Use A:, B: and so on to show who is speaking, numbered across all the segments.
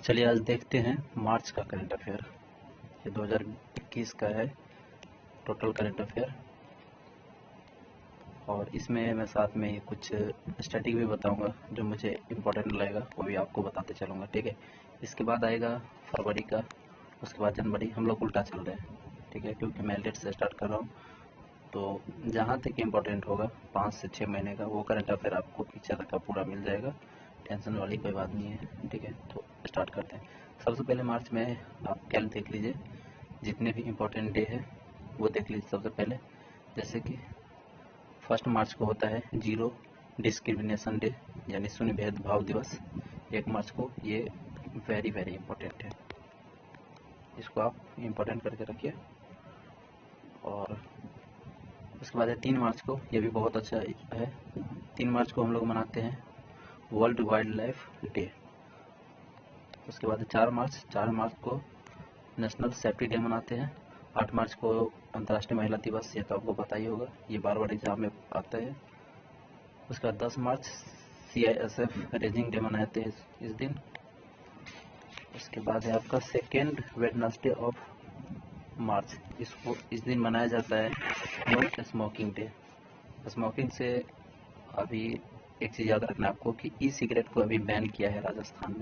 A: चलिए आज देखते हैं मार्च का करंट अफेयर। ये 2021 का है टोटल करंट अफेयर, और इसमें मैं साथ में ये कुछ स्टैटिक भी बताऊंगा जो मुझे इम्पोर्टेंट लगेगा, वो भी आपको बताते चलूँगा। ठीक है, इसके बाद आएगा फरवरी का, उसके बाद जनवरी। हम लोग उल्टा चल रहे हैं, ठीक है, क्योंकि मैं लेट से स्टार्ट कर रहा हूँ। तो जहाँ तक इम्पोर्टेंट होगा 5 से 6 महीने का वो करंट अफेयर आपको पीछे तक का पूरा मिल जाएगा। टेंशन वाली कोई बात नहीं है। ठीक है, तो स्टार्ट करते हैं। सबसे पहले मार्च में आप कैल देख लीजिए, जितने भी इम्पोर्टेंट डे है वो देख लीजिए सबसे पहले। जैसे कि 1 मार्च को होता है जीरो डिस्क्रिमिनेशन डे, यानी शून्य भेदभाव दिवस। 1 मार्च को ये वेरी वेरी इम्पोर्टेंट है, इसको आप इम्पोर्टेंट करके रखिए। और उसके बाद है 3 मार्च को, ये भी बहुत अच्छा है। 3 मार्च को हम लोग मनाते हैं वर्ल्ड वाइल्ड लाइफ डे। उसके बाद 4 मार्च को नेशनल सेफ्टी डे मनाते हैं। 8 मार्च को अंतर्राष्ट्रीय महिला दिवस, ये तो आपको पता ही होगा, ये बार बार एग्जाम में आता है। उसके बाद 10 मार्च CISF रेजिंग डे मनाते हैं इस दिन। उसके बाद है आपका सेकेंड वेडनेसडे ऑफ मार्च, इसको इस दिन मनाया जाता है नो स्मोकिंग डे। स्मोकिंग से अभी एक चीज़ याद रखना आपको कि ई सिगरेट को अभी बैन किया है राजस्थान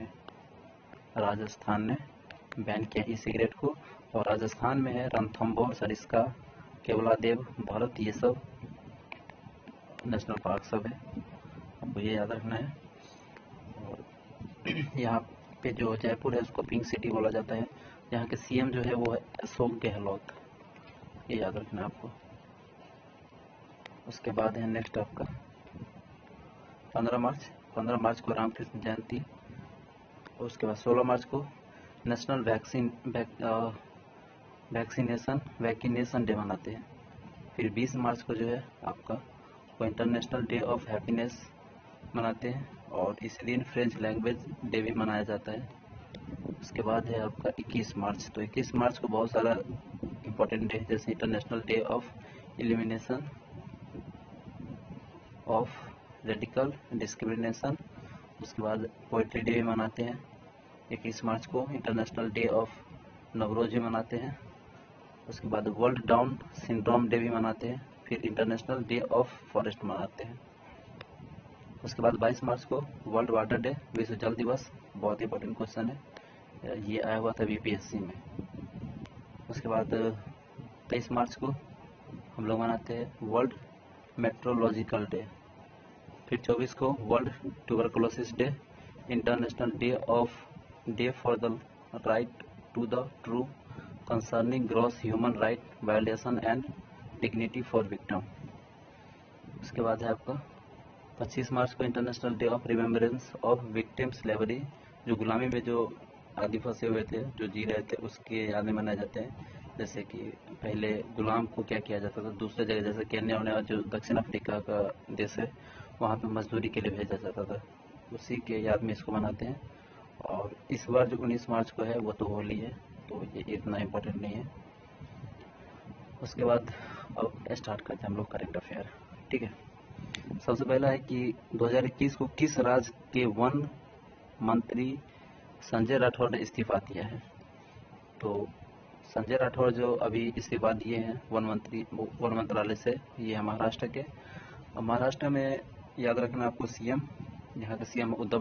A: ने बैन किया ई सिगरेट को। और राजस्थान में है रणथंभौर, सरिस्का, केवलादेव, भारत, ये सब नेशनल पार्क सब है, आपको ये याद रखना है। और यहाँ पे जो जयपुर है उसको पिंक सिटी बोला जाता है। यहाँ के CM जो है वो है अशोक गहलोत, ये याद रखना है आपको। उसके बाद है नेक्स्ट आपका 15 मार्च को रामकृष्ण जयंती। उसके बाद 16 मार्च को नेशनल वैक्सीनेशन डे मनाते हैं। फिर 20 मार्च को जो है आपका वो इंटरनेशनल डे ऑफ हैप्पीनेस मनाते हैं, और इसी दिन फ्रेंच लैंग्वेज डे भी मनाया जाता है। उसके बाद है आपका 21 मार्च। तो 21 मार्च को बहुत सारा इम्पोर्टेंट डे, जैसे international day of elimination of radical discrimination. उसके बाद पोइट्री डे भी मनाते हैं। 21 मार्च को इंटरनेशनल डे ऑफ नवरोज मनाते हैं। उसके बाद वर्ल्ड डाउन सिंड्रोम डे भी मनाते हैं। फिर इंटरनेशनल डे ऑफ फॉरेस्ट मनाते हैं। उसके बाद 22 मार्च को वर्ल्ड वाटर डे, विश्व जल दिवस। बहुत इंपॉर्टेंट क्वेश्चन है, ये आया हुआ था BPSC में। उसके बाद 23 मार्च को हम लोग मनाते हैं वर्ल्ड मेट्रोलॉजिकल डे। फिर 24 को world tuberculosis day, international day for the right to the true concerning gross human right violation and dignity for victim. उसके बाद है आपका 25 मार्च को international day of remembrance of victim slavery, जो गुलामी में जो आदि फंसे हुए थे, जो जी रहे थे, उसके याद में मनाए जाते हैं। जैसे कि पहले गुलाम को क्या किया जाता था, दूसरे जगह जैसे केन्या होने जो दक्षिण अफ्रीका का देश है, वहाँ पे मजदूरी के लिए भेजा जाता था, उसी के याद में इसको मनाते हैं। और इस बार जो 19 मार्च को है वो तो होली है, तो ये इतना इम्पोर्टेंट नहीं है। उसके बाद अब स्टार्ट करते हैं हम लोग करेंट अफेयर। ठीक है, सबसे पहला है कि 2021 को किस राज्य के वन मंत्री संजय राठौर ने इस्तीफा दिया है। तो संजय राठौर जो अभी इस्तीफा दिए हैं वन मंत्रालय से, ये है महाराष्ट्र के। और महाराष्ट्र में याद रखना आपको CM, यहाँ के CM उद्धव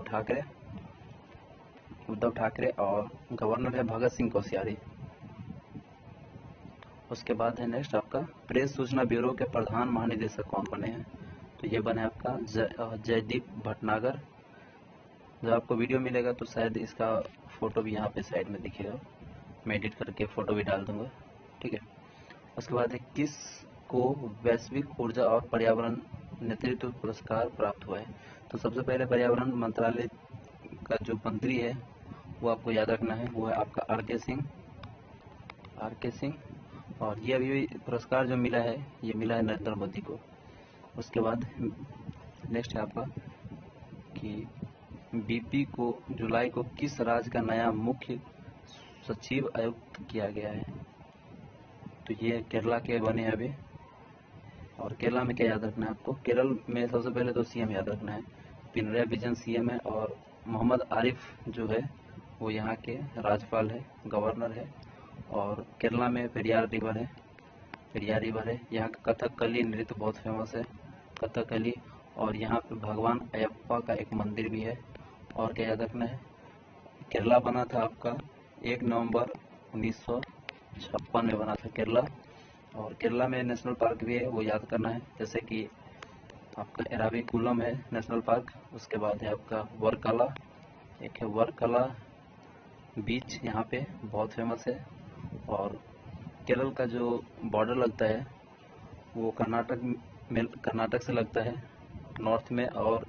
A: ठाकरे और गवर्नर है भगत सिंह कोश्यारी। उसके बाद है नेक्स्ट आपका प्रेस सूचना ब्यूरो के प्रधान महानिदेशक कौन बने हैं। तो ये बने आपका जयदीप भटनागर। जब आपको वीडियो मिलेगा तो शायद इसका फ़ोटो भी यहाँ पे साइड में दिखेगा, मैं एडिट करके फ़ोटो भी डाल दूँगा। ठीक है, उसके बाद है किस को वैश्विक ऊर्जा और पर्यावरण नेतृत्व पुरस्कार प्राप्त हुआ है। तो सबसे पहले पर्यावरण मंत्रालय का जो मंत्री है वो आपको याद रखना है, वो है आपका आर के सिंह। और ये अभी पुरस्कार जो मिला है ये मिला है नरेंद्र मोदी को। उसके बाद नेक्स्ट है आपका कि BP को जुलाई को किस राज्य का नया मुख्य सचिव आयुक्त किया गया है। तो ये केरला के बने हैं अभी। और केरला में क्या याद रखना है आपको, केरल में सबसे पहले तो CM याद रखना है, पिनराई विजयन CM है, और मोहम्मद आरिफ जो है वो यहाँ के राज्यपाल है, गवर्नर है। और केरला में पेरियार रिवर है, यहाँ का कथकली नृत्य बहुत फेमस है, कथकली। और यहाँ पे भगवान अयप्पा का एक मंदिर भी है। और क्या याद रखना है, केरला बना था आपका 1 नवंबर 1956 में बना था केरला। और केरला में नेशनल पार्क भी है, वो याद करना है, जैसे कि आपका एराविकुलम है नेशनल पार्क। उसके बाद है आपका वर्कला, एक है वर्कला बीच, यहाँ पे बहुत फेमस है। और केरल का जो बॉर्डर लगता है वो कर्नाटक से लगता है नॉर्थ में, और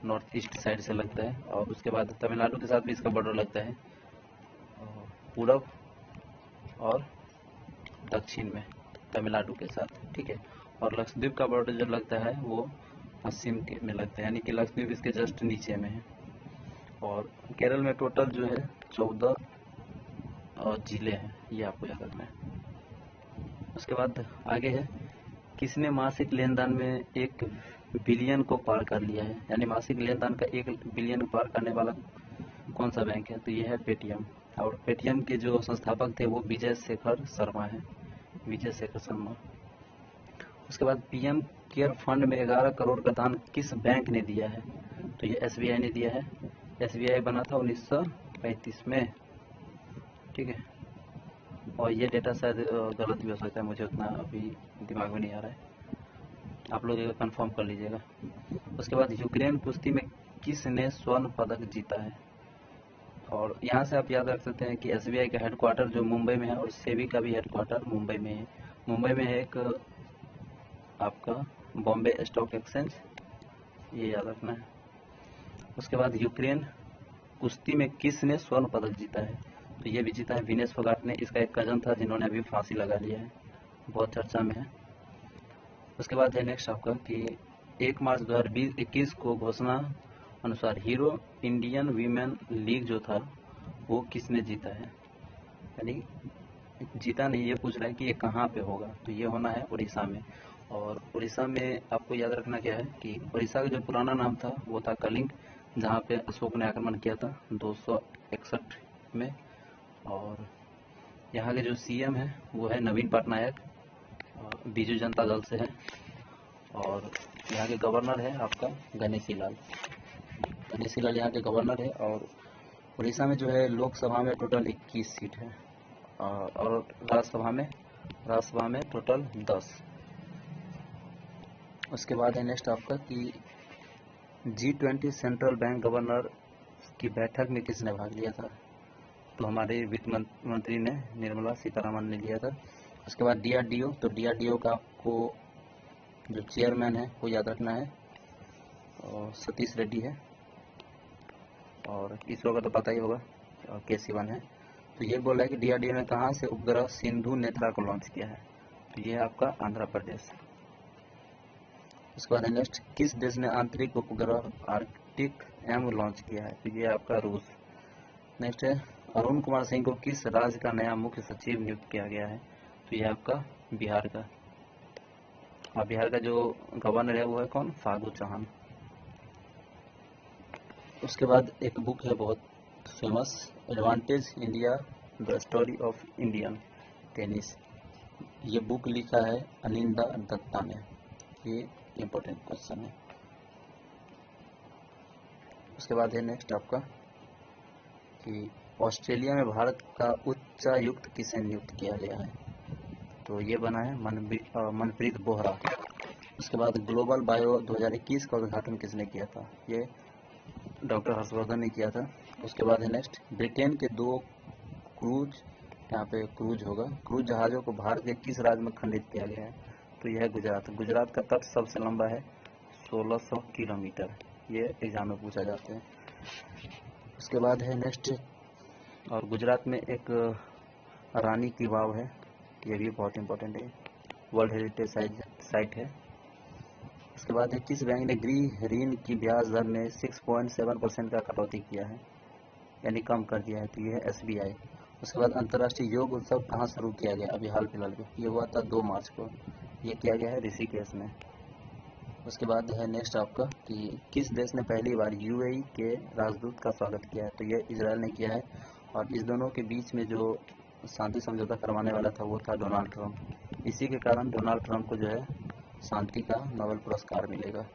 A: नॉर्थ ईस्ट साइड से लगता है। और उसके बाद तमिलनाडु के साथ भी इसका बॉर्डर लगता है, पूरब और दक्षिण में तमिलनाडु के साथ, ठीक है। और लक्षद्वीप का बॉर्डर जो लगता है वो पश्चिम में लगता है, यानी कि लक्षद्वीप इसके जस्ट नीचे में है। और केरल में टोटल जो है 14 जिले हैं, ये आपको याद रखना है। उसके बाद आगे है, किसने मासिक लेन देन में 1 बिलियन को पार कर लिया है, यानी मासिक लेन देन का 1 बिलियन पार करने वाला कौन सा बैंक है, तो ये है पेटीएम। और पेटीएम के जो संस्थापक थे वो विजय शेखर शर्मा है, विजय शेखर शर्मा। उसके बाद पीएम केयर फंड में 11 करोड़ का दान किस बैंक ने दिया है, तो ये एसबीआई ने दिया है। एसबीआई बना था 1935 में, ठीक है। और ये डेटा शायद गलत भी हो सकता है, मुझे उतना अभी दिमाग में नहीं आ रहा है, आप लोग एक कंफर्म कर लीजिएगा। उसके बाद यूक्रेन कुश्ती में किसने स्वर्ण पदक जीता है, और यहाँ से आप याद रख सकते हैं कि एसबीआई का हेडक्वार्टर जो मुंबई में है, और सेबी का भी हेडक्वार्टर मुंबई में है। मुंबई में है एक आपका बॉम्बे स्टॉक एक्सचेंज, ये याद रखना है। उसके बाद यूक्रेन कुश्ती में किसने स्वर्ण पदक जीता है, तो ये भी जीता है विनेश फोगाट ने। इसका एक कजन था जिन्होंने अभी फांसी लगा लिया है, बहुत चर्चा में है। उसके बाद है नेक्स्ट आपका कि 1 मार्च 2021 को घोषणा अनुसार हीरो इंडियन वीमेन लीग जो था वो किसने जीता है, यानी जीता नहीं, ये पूछ रहा है कि ये कहाँ पे होगा, तो ये होना है उड़ीसा में। और उड़ीसा में आपको याद रखना क्या है कि उड़ीसा का जो पुराना नाम था वो था कलिंग, जहाँ पे अशोक ने आक्रमण किया था 261 में। और यहाँ के जो सीएम है वो है नवीन पटनायक, बीजू जनता दल से है। और यहाँ के गवर्नर है आपका गणेशी लाल यहाँ के गवर्नर है। और उड़ीसा में जो है लोकसभा में टोटल 21 सीट है, और राज्यसभा में टोटल 10। उसके बाद है नेक्स्ट आपका कि G20 सेंट्रल बैंक गवर्नर की बैठक में किसने भाग लिया था, तो हमारे वित्त मंत्री ने, निर्मला सीतारमण ने लिया था। उसके बाद डीआरडीओ, तो डीआरडीओ का आपको जो चेयरमैन है वो याद रखना है, और सतीश रेड्डी है। और इसरो का तो पता ही होगा, के सिवन है। तो ये बोल रहा है कि डीआरडीओ ने कहाँ से उपग्रह सिंधु नेत्रा को लॉन्च किया है, तो ये है आपका आंध्र प्रदेश। उसके बाद नेक्स्ट, किस देश ने आंतरिक उपग्रह आर्कटिक एम लॉन्च किया है, तो ये आपका रूस। नेक्स्ट है, अरुण कुमार सिंह को किस राज्य का नया मुख्य सचिव नियुक्त किया गया है, तो ये आपका बिहार का। और बिहार का जो गवर्नर है वो है कौन, फागू चौहान। उसके बाद एक बुक है बहुत famous, advantage India the story of Indian tennis, ये बुक लिखा है अनिंदा दत्ता ने, ये इम्पोर्टेंट क्वेश्चन है। उसके बाद है नेक्स्ट आपका कि ऑस्ट्रेलिया में भारत का उच्चायुक्त किसे नियुक्त किया गया है, तो ये बना है मनप्रीत बोहरा। उसके बाद ग्लोबल बायो 2021 का उद्घाटन किसने किया था, ये डॉक्टर हर्षवर्धन ने किया था। उसके बाद है नेक्स्ट, ब्रिटेन के 2 क्रूज, यहाँ पे क्रूज होगा, क्रूज जहाज़ों को भारत के किस राज्य में खंडित किया गया है, तो यह है गुजरात। गुजरात का तट सबसे लंबा है 1600 किलोमीटर, ये एग्जाम में पूछा जाता है। उसके बाद है नेक्स्ट, और गुजरात में एक रानी की वाव है, ये भी बहुत इंपॉर्टेंट है, वर्ल्ड हेरिटेज साइट है। उसके बाद है, किस बैंक ने गृह ऋण की ब्याज दर में 6.7% का कटौती किया है, यानी कम कर दिया है, तो ये है एसबीआई। उसके बाद अंतर्राष्ट्रीय योग उत्सव कहाँ शुरू किया गया, अभी हाल फिलहाल में, ये हुआ था 2 मार्च को, ये किया गया है ऋषिकेश में। उसके बाद है नेक्स्ट आपका कि किस देश ने पहली बार यूएई के राजदूत का स्वागत किया है, तो ये इजराइल ने किया है। और इस दोनों के बीच में जो शांति समझौता करवाने वाला था वो था डोनाल्ड ट्रंप। इसी के कारण डोनाल्ड ट्रंप को जो है शांति का नोबेल पुरस्कार मिलेगा।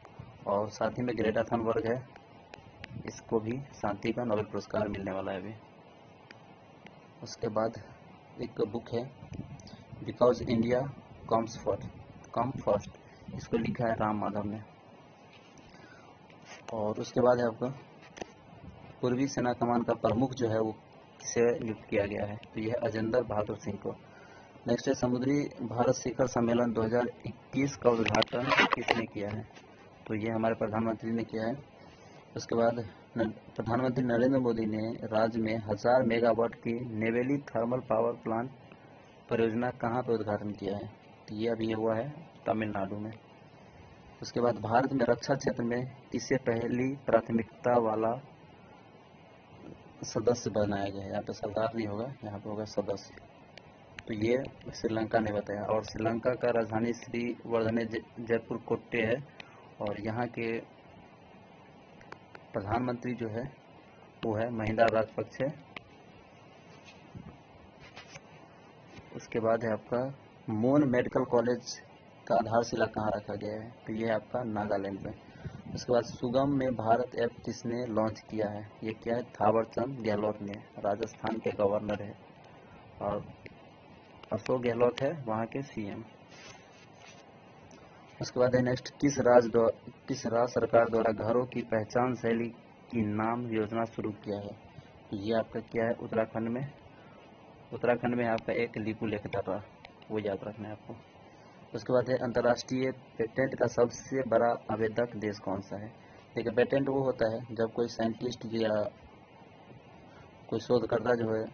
A: और साथ ही में ग्रेटा थनबर्ग है, इसको भी शांति का नोबेल पुरस्कार मिलने वाला है अभी। उसके बाद एक बुक है बिकॉज इंडिया कम फर्स्ट, इसको लिखा है राम माधव ने। और उसके बाद है आपका पूर्वी सेना कमान का प्रमुख जो है वो किसे नियुक्त किया गया है, तो यह अजेंद्र बहादुर सिंह को। नेक्स्ट है समुद्री भारत शिखर सम्मेलन 2021 का उद्घाटन किसने किया है, तो ये हमारे प्रधानमंत्री ने किया है। उसके बाद प्रधानमंत्री नरेंद्र मोदी ने राज्य में 1000 मेगावाट की नेवेली थर्मल पावर प्लांट परियोजना कहाँ पर उद्घाटन किया है, तो ये अभी हुआ है तमिलनाडु में। उसके बाद भारत में रक्षा क्षेत्र में किसे पहली प्राथमिकता वाला सदस्य बनाया गया है, यहाँ पे सरदार नहीं होगा, यहाँ पे होगा सदस्य, तो ये श्रीलंका ने बताया। और श्रीलंका का राजधानी श्रीवर्धने जयपुर कोट्टे है, और यहाँ के प्रधानमंत्री जो है वो है महिंदा राजपक्षे। उसके बाद है आपका मोन मेडिकल कॉलेज का आधारशिला कहाँ रखा गया है, तो ये है आपका नागालैंड में। उसके बाद सुगम में भारत ऐप किसने लॉन्च किया है, ये क्या है थावरचंद गहलोत ने, राजस्थान के गवर्नर है। और अशोक गहलोत है वहाँ के सीएम। उसके बाद है नेक्स्ट किस राज्य सरकार द्वारा घरों की पहचान शैली की नाम योजना शुरू किया है, तो ये आपका क्या है उत्तराखंड में आपका एक लिपु लेख था, वो याद रखना है आपको। उसके बाद है अंतर्राष्ट्रीय पेटेंट का सबसे बड़ा आवेदक देश कौन सा है। देखिए पेटेंट वो होता है जब कोई साइंटिस्ट या कोई शोधकर्ता जो है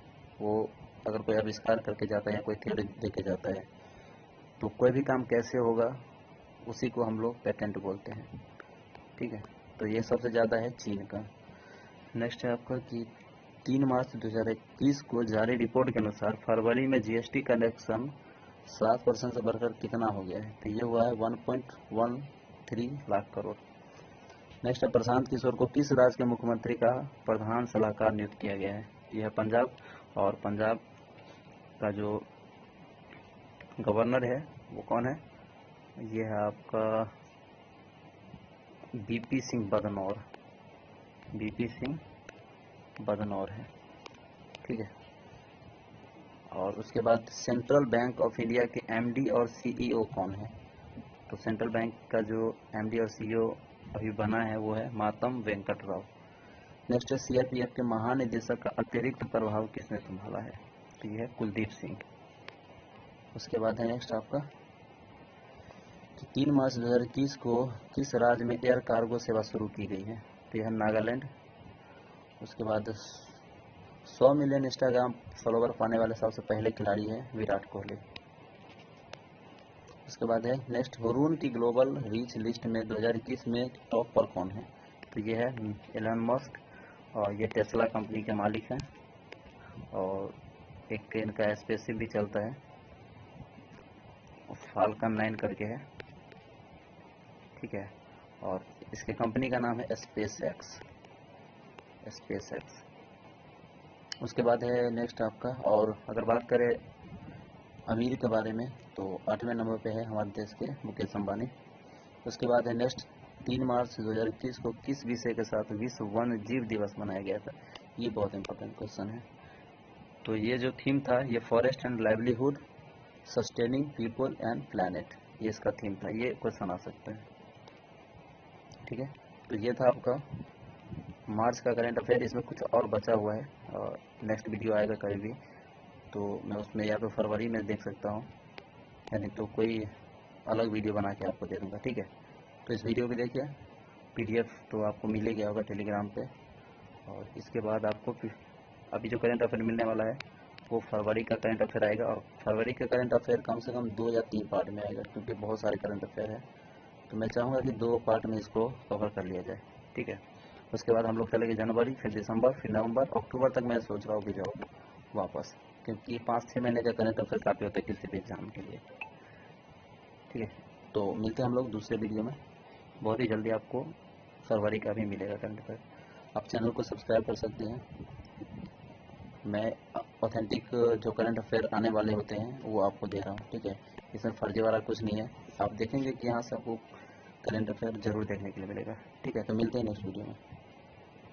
A: वो अगर कोई आविष्कार करके जाता है या कोई थ्योरी देके जाता है तो कोई भी काम कैसे होगा उसी को हम लोग पेटेंट बोलते हैं, ठीक है। तो ये सबसे ज़्यादा है चीन का। नेक्स्ट है आपका कि 3 मार्च 2021 को जारी रिपोर्ट के अनुसार फरवरी में जीएसटी कलेक्शन 7% से बढ़कर कितना हो गया है, तो ये हुआ है 1.13 लाख करोड़। नेक्स्ट है प्रशांत किशोर को किस राज्य के मुख्यमंत्री का प्रधान सलाहकार नियुक्त किया गया है, यह है पंजाब। और पंजाब का जो गवर्नर है वो कौन है, ये है आपका बीपी सिंह बदनौर है, ठीक है। और उसके बाद सेंट्रल बैंक ऑफ इंडिया के एमडी और सीईओ कौन है, तो सेंट्रल बैंक का जो एमडी और सीईओ अभी बना है वो है मातम वेंकट राव। नेक्स्ट है सीआरपीएफ के महानिदेशक का अतिरिक्त प्रभाव किसने संभाला है, तो यह है कुलदीप सिंह। उसके बाद है नेक्स्ट आपका कि 3 मार्च 2021 को किस राज्य में एयर कार्गो सेवा शुरू की गई है, तो यह है नागालैंड। उसके बाद 100 मिलियन इंस्टाग्राम फॉलोवर पाने वाले सबसे पहले खिलाड़ी हैं विराट कोहली। उसके बाद है नेक्स्ट वरुण की ग्लोबल रीच लिस्ट में 2021 में टॉप पर कौन है, तो ये है एलन मस्क, और ये टेस्ला कंपनी के मालिक हैं। और एक इनका स्पेसशिप भी चलता है, फाल्कन 9 करके है, ठीक है। और इसके कंपनी का नाम है स्पेस एक्स। उसके बाद है नेक्स्ट आपका, और अगर बात करें अमीर के बारे में तो 8वें नंबर पे है हमारे देश के मुकेश अंबानी। उसके बाद है नेक्स्ट 3 मार्च 2021 को किस विषय के साथ विश्व वन्य जीव दिवस मनाया गया था, ये बहुत इंपॉर्टेंट क्वेश्चन है। तो ये जो थीम था ये forest and livelihood sustaining people and planet, ये इसका थीम था, ये क्वेश्चन आ सकता है, ठीक है। तो ये था आपका मार्च का करंट अफेयर, इसमें कुछ और बचा हुआ है और नेक्स्ट वीडियो आएगा कभी भी तो मैं उसमें या तो फरवरी में देख सकता हूँ यानी तो कोई अलग वीडियो बना के आपको दे दूँगा, ठीक है। तो इस वीडियो को देखिए, पीडीएफ तो आपको मिल ही गया होगा टेलीग्राम पे। और इसके बाद आपको अभी जो करंट अफेयर मिलने वाला है वो फरवरी का करंट अफेयर आएगा, और फरवरी का करंट अफेयर कम से कम 2 या 3 पार्ट में आएगा क्योंकि बहुत सारे करंट अफेयर है, तो मैं चाहूँगा कि 2 पार्ट में इसको कवर कर लिया जाए, ठीक है। उसके बाद हम लोग चलेंगे जनवरी, फिर दिसंबर, फिर नवंबर, अक्टूबर तक मैं सोच रहा हूँ कि जाऊँ वापस, क्योंकि 5-6 महीने का करंट अफेयर काफ़ी होता है किसी भी एग्जाम के लिए, ठीक है। तो मिलते हैं हम लोग दूसरे वीडियो में, बहुत ही जल्दी आपको फरवरी का भी मिलेगा करंट अफेयर। आप चैनल को सब्सक्राइब कर सकते हैं। मैं ऑथेंटिक जो करंट अफेयर आने वाले होते हैं वो आपको दे रहा हूँ, ठीक है। इसमें फर्जी वाला कुछ नहीं है। आप देखेंगे कि यहाँ से आपको करंट अफेयर जरूर देखने के लिए मिलेगा, ठीक है। तो मिलते हैं नेक्स्ट वीडियो में।